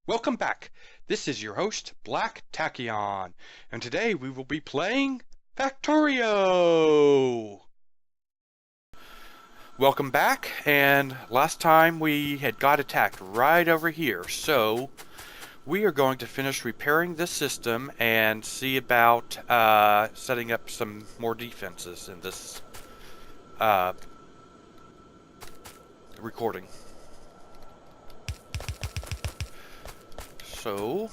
Welcome back. This is your host, Black Tachyon, and today we will be playing Factorio! Welcome back, and last time we had got attacked right over here, so we are going to finish repairing this system and see about setting up some more defenses in this recording. So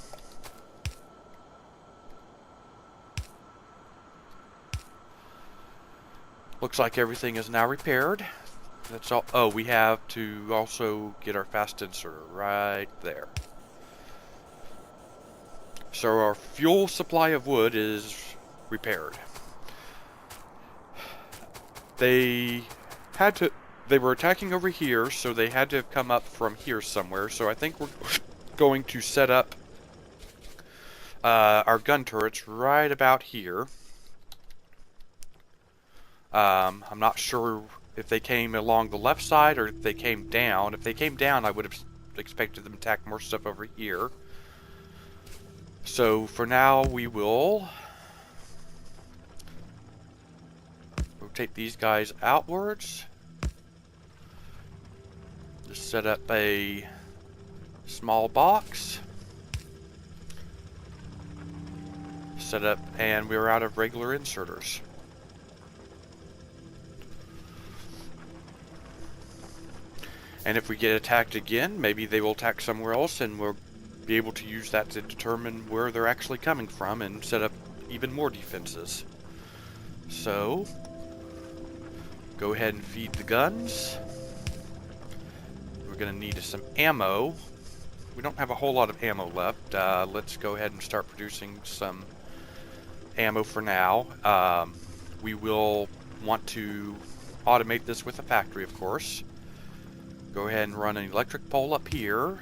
looks like everything is now repaired. That's all. Oh, we have to also get our fast inserter right there. So our fuel supply of wood is repaired. They were attacking over here, so they had to have come up from here somewhere. So I think we're going to set up our gun turrets right about here. I'm not sure if they came along the left side or if they came down. If they came down, I would have expected them to attack more stuff over here. So for now, we will rotate these guys outwards. Just set up a small box. Set up, and we're out of regular inserters. And if we get attacked again, maybe they will attack somewhere else, and we'll be able to use that to determine where they're actually coming from and set up even more defenses. So, go ahead and feed the guns. We're going to need some ammo. We don't have a whole lot of ammo left. Let's go ahead and start producing some ammo for now. We will want to automate this with a factory, of course. Go ahead and run an electric pole up here.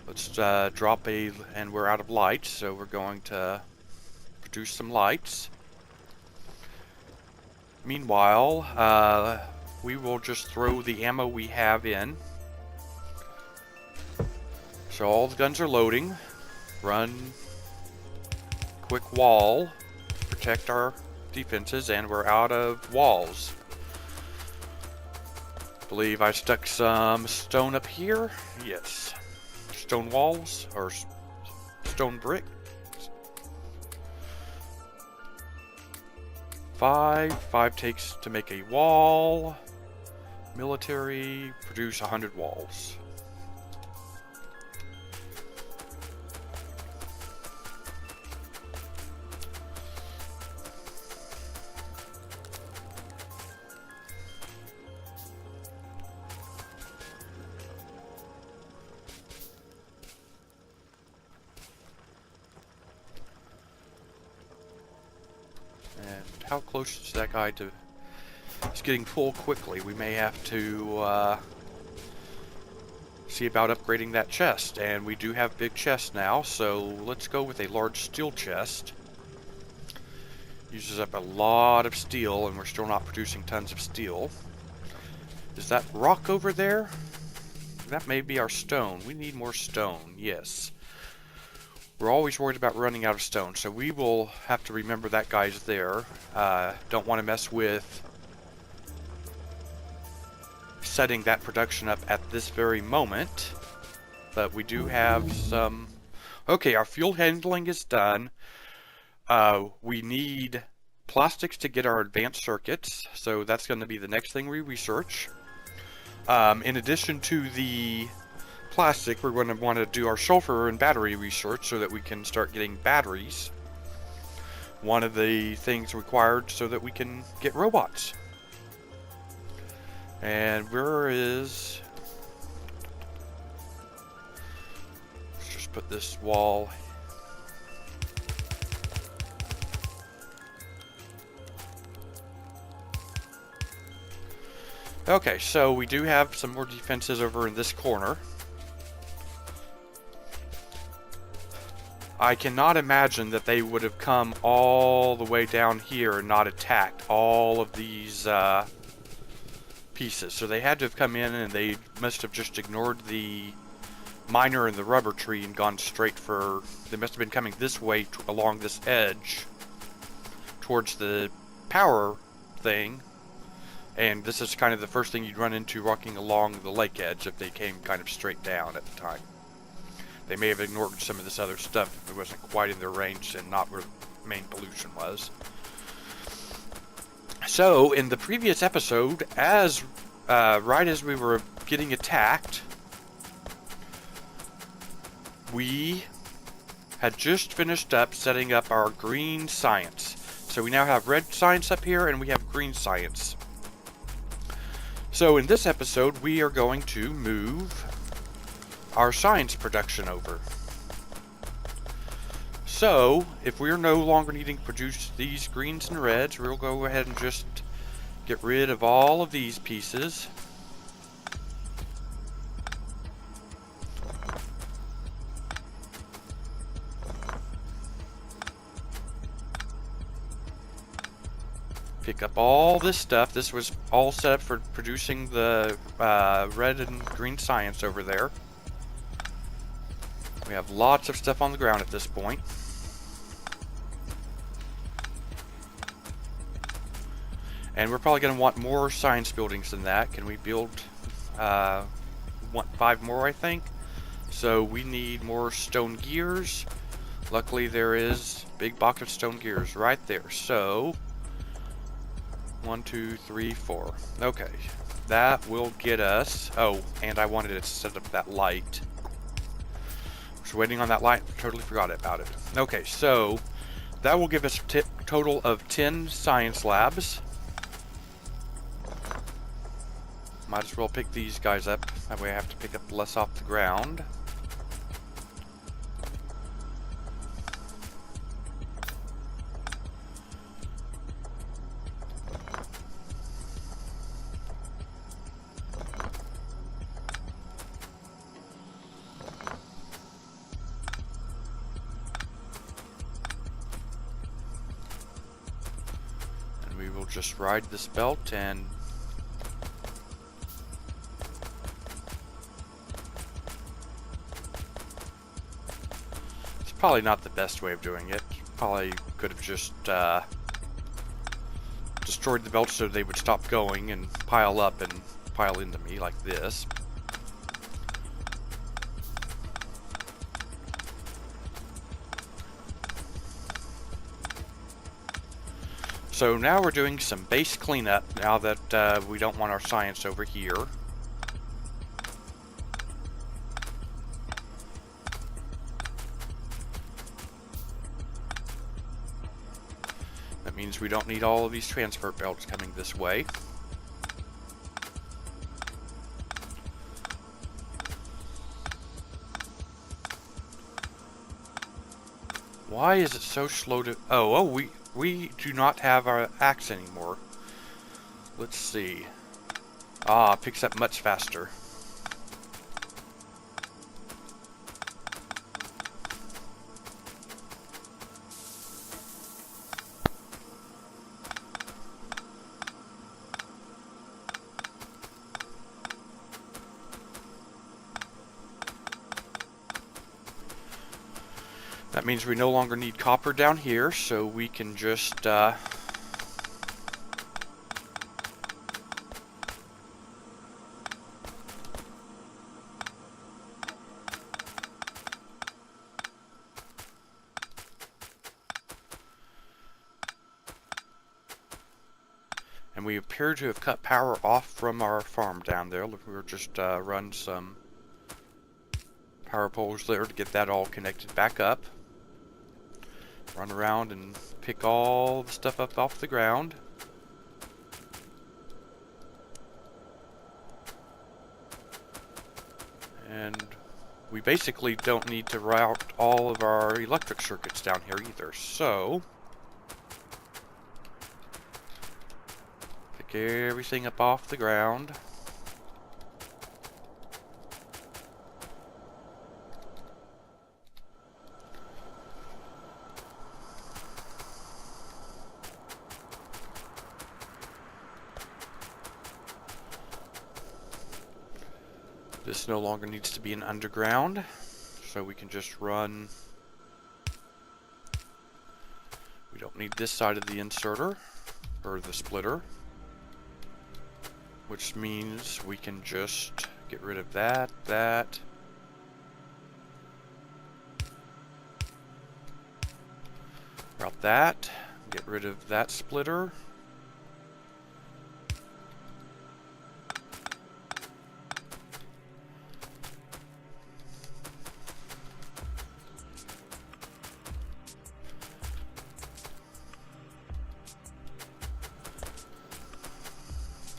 Let's drop and we're out of lights, so we're going to produce some lights. Meanwhile, we will just throw the ammo we have in. So all the guns are loading. Run quick wall, protect our defenses, and we're out of walls. Believe I stuck some stone up here. Yes. Stone walls, or stone brick. 5 takes to make a wall. Military, produce 100 walls. How close is that guy to... It's getting full quickly. We may have to see about upgrading that chest. And we do have big chests now, so let's go with a large steel chest. Uses up a lot of steel, and we're still not producing tons of steel. Is that rock over there? That may be our stone. We need more stone, yes. We're always worried about running out of stone, so we will have to remember that guy's there. Don't want to mess with setting that production up at this very moment, but we do have some... Okay, our fuel handling is done. We need plastics to get our advanced circuits, so that's going to be the next thing we research. In addition to the plastic, we're going to want to do our sulfur and battery research so that we can start getting batteries. One of the things required so that we can get robots. And where is... Let's just put this wall... Okay, so we do have some more defenses over in this corner. I cannot imagine that they would have come all the way down here and not attacked all of these pieces. So they had to have come in, and they must have just ignored the miner and the rubber tree and gone straight for... They must have been coming this way along this edge towards the power thing. And this is kind of the first thing you'd run into walking along the lake edge if they came kind of straight down at the time. They may have ignored some of this other stuff if it wasn't quite in their range and not where the main pollution was. So, in the previous episode, right as we were getting attacked, we had just finished up setting up our green science. So we now have red science up here and we have green science. So in this episode, we are going to move our science production over. So, if we're no longer needing to produce these greens and reds, we'll go ahead and just get rid of all of these pieces. Pick up all this stuff. This was all set up for producing the red and green science over there. We have lots of stuff on the ground at this point. And we're probably going to want more science buildings than that. Can we build, want 5 more, I think? So we need more stone gears. Luckily there is a big box of stone gears right there. So 1, 2, 3, 4. Okay, that will get us. Oh, and I wanted to set up that light. Was waiting on that light. Totally forgot about it. Okay, so that will give us a total of 10 science labs. Might as well pick these guys up. That way I have to pick up less off the ground. Just ride this belt and it's probably not the best way of doing it. Probably could have just destroyed the belt so they would stop going and pile up and pile into me like this. So now we're doing some base cleanup now that we don't want our science over here. That means we don't need all of these transfer belts coming this way. Why is it so slow to... Oh, we do not have our axe anymore. Let's see. Ah, picks up much faster. That means we no longer need copper down here, so we can just and we appear to have cut power off from our farm down there. Look, we'll just run some power poles there to get that all connected back up. Run around and pick all the stuff up off the ground. And we basically don't need to route all of our electric circuits down here either. So pick everything up off the ground. This no longer needs to be an underground, so we can just run. We don't need this side of the inserter, or the splitter, which means we can just get rid of that. Drop that, get rid of that splitter.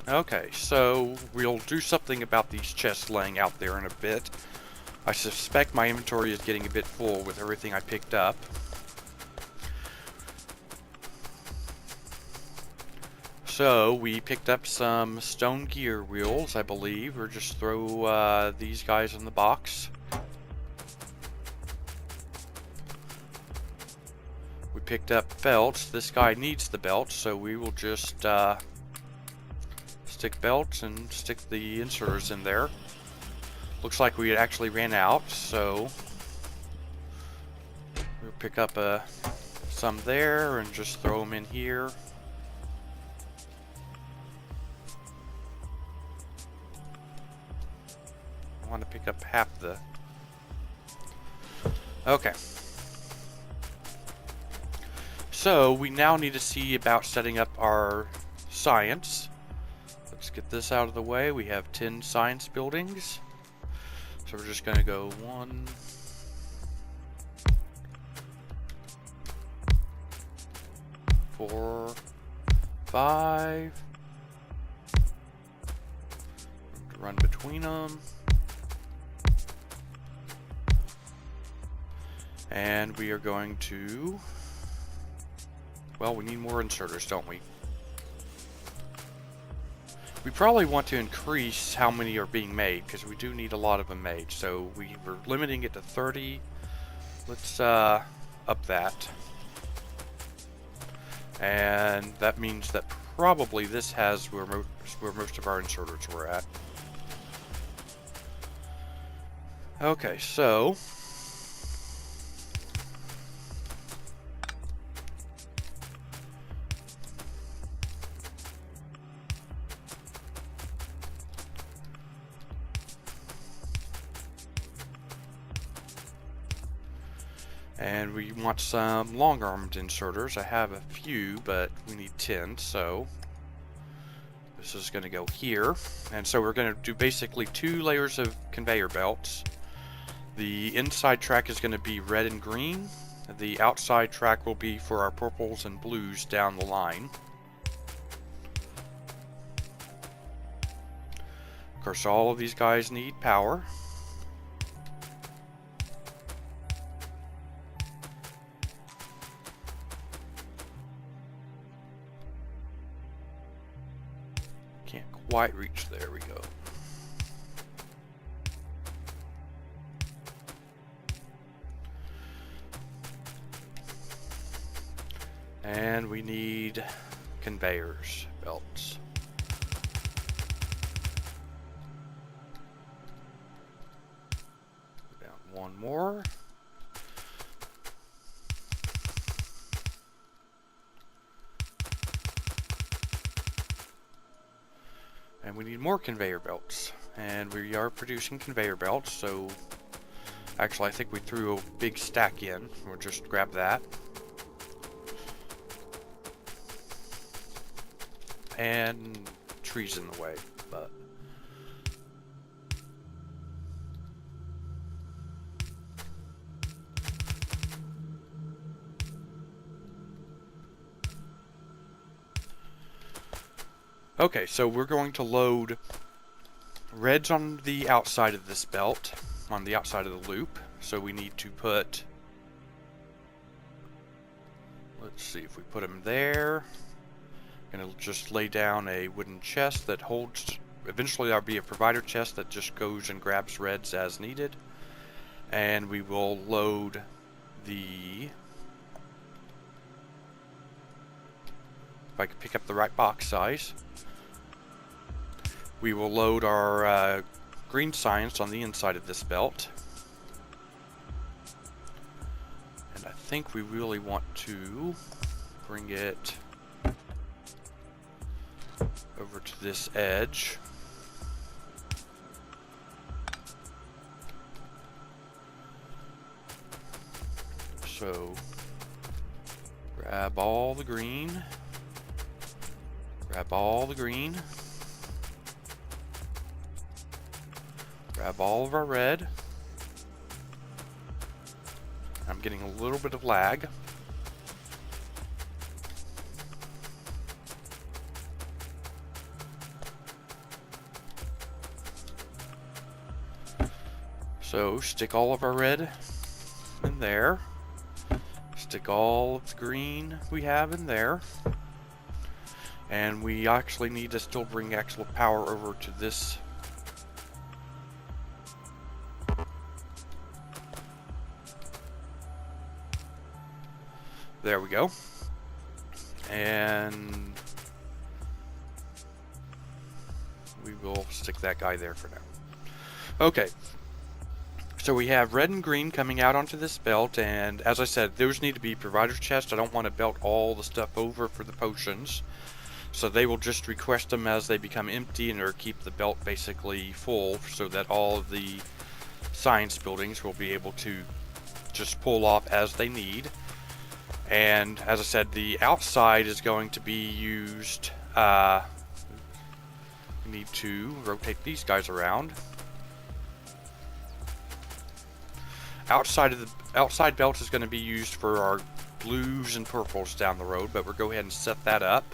Okay, so we'll do something about these chests laying out there in a bit. I suspect my inventory is getting a bit full with everything I picked up. So we picked up some stone gear wheels, I believe. Or just throw these guys in the box. We picked up belts. This guy needs the belt, so we will just stick belts and stick the inserters in there. Looks like we actually ran out, so we'll pick up some there and just throw them in here. I want to pick up half the... Okay. So we now need to see about setting up our science. Let's get this out of the way. We have 10 science buildings. So we're just going to go 1, 4, 5. Run between them. And we are going to... Well, we need more inserters, don't we? We probably want to increase how many are being made, because we do need a lot of them made. So we're limiting it to 30. Let's up that. And that means that probably this has where most of our inserters were at. Okay, so... And we want some long-armed inserters. I have a few, but we need 10, so this is going to go here. And so we're going to do basically 2 layers of conveyor belts. The inside track is going to be red and green. The outside track will be for our purples and blues down the line. Of course, all of these guys need power. Can't quite reach. There we go. And we need conveyors belts. Down one more. And we need more conveyor belts. And we are producing conveyor belts, so actually I think we threw a big stack in. We'll just grab that. And trees in the way, but okay, so we're going to load reds on the outside of this belt, on the outside of the loop. So we need to put, let's see if we put them there. Gonna just lay down a wooden chest that holds, eventually there'll be a provider chest that just goes and grabs reds as needed. And we will load the, if I could pick up the right box size, we will load our green science on the inside of this belt. And I think we really want to bring it over to this edge. So grab all the green, grab all the green, grab all of our red. I'm getting a little bit of lag. So stick all of our red in there. Stick all of the green we have in there. And we actually need to still bring actual power over to this. There we go. And we will stick that guy there for now. Okay. So we have red and green coming out onto this belt, and as I said, those need to be provider chests. I don't want to belt all the stuff over for the potions. So they will just request them as they become empty, and or keep the belt basically full so that all of the science buildings will be able to just pull off as they need. And as I said, the outside is going to be used. We need to rotate these guys around. Outside belt is going to be used for our blues and purples down the road, but we'll go ahead and set that up.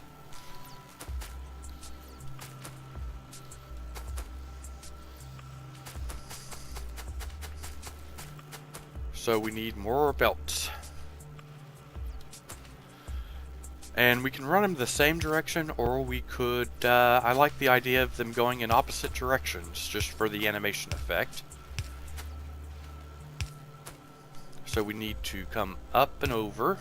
So we need more belts. And we can run them the same direction, or we could, I like the idea of them going in opposite directions, just for the animation effect. So we need to come up and over.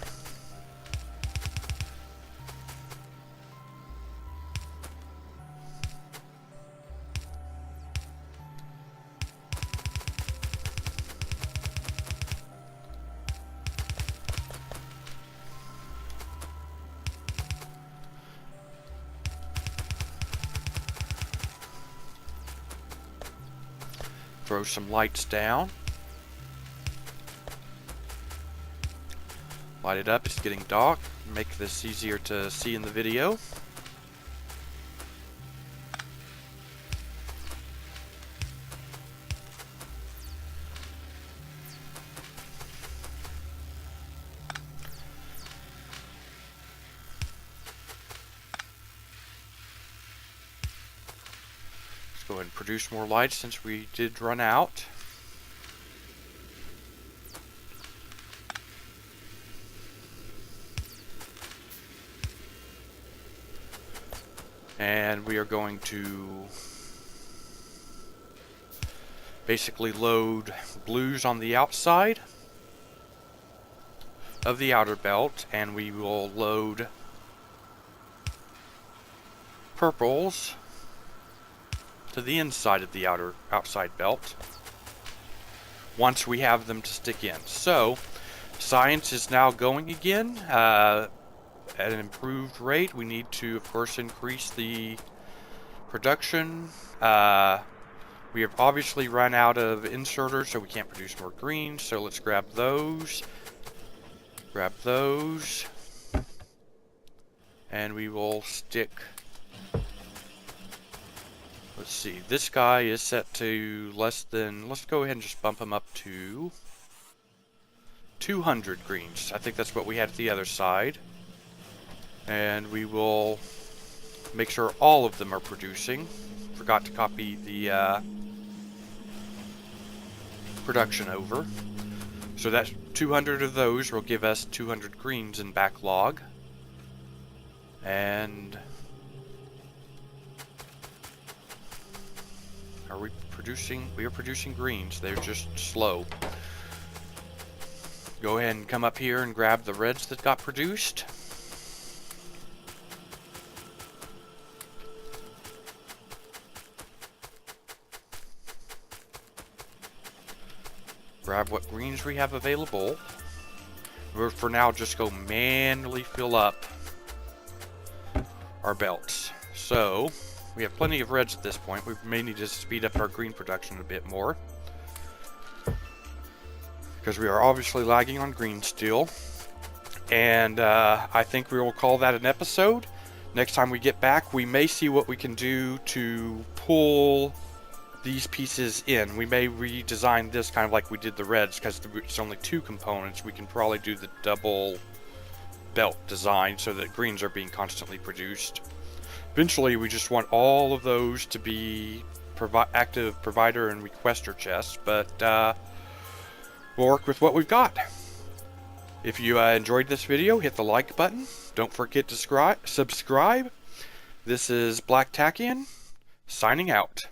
Throw some lights down. Light it up, it's getting dark. Make this easier to see in the video. Let's go ahead and produce more lights since we did run out. And we are going to basically load blues on the outside of the outer belt, and we will load purples to the inside of the outside belt once we have them to stick in. So science is now going again. At an improved rate. We need to, of course, increase the production. We have obviously run out of inserters, so we can't produce more greens. So let's grab those. Grab those. And we will stick. Let's see. This guy is set to less than. Let's go ahead and just bump him up to 200 greens. I think that's what we had at the other side. And we will make sure all of them are producing. Forgot to copy the production over. So that 200 of those will give us 200 greens in backlog. And are we producing? We are producing greens. They're just slow. Go ahead and come up here and grab the reds that got produced. grab what greens we have available. We'll for now just go manually fill up our belts. So we have plenty of reds at this point. We may need to speed up our green production a bit more, because we are obviously lagging on green still. And I think we will call that an episode. Next time we get back, we may see what we can do to pull these pieces in. We may redesign this kind of like we did the reds, because it's only 2 components. We can probably do the double belt design so that greens are being constantly produced. Eventually, we just want all of those to be active provider and requester chests, but we'll work with what we've got. If you enjoyed this video, hit the like button. Don't forget to subscribe. This is Black Tachyon, signing out.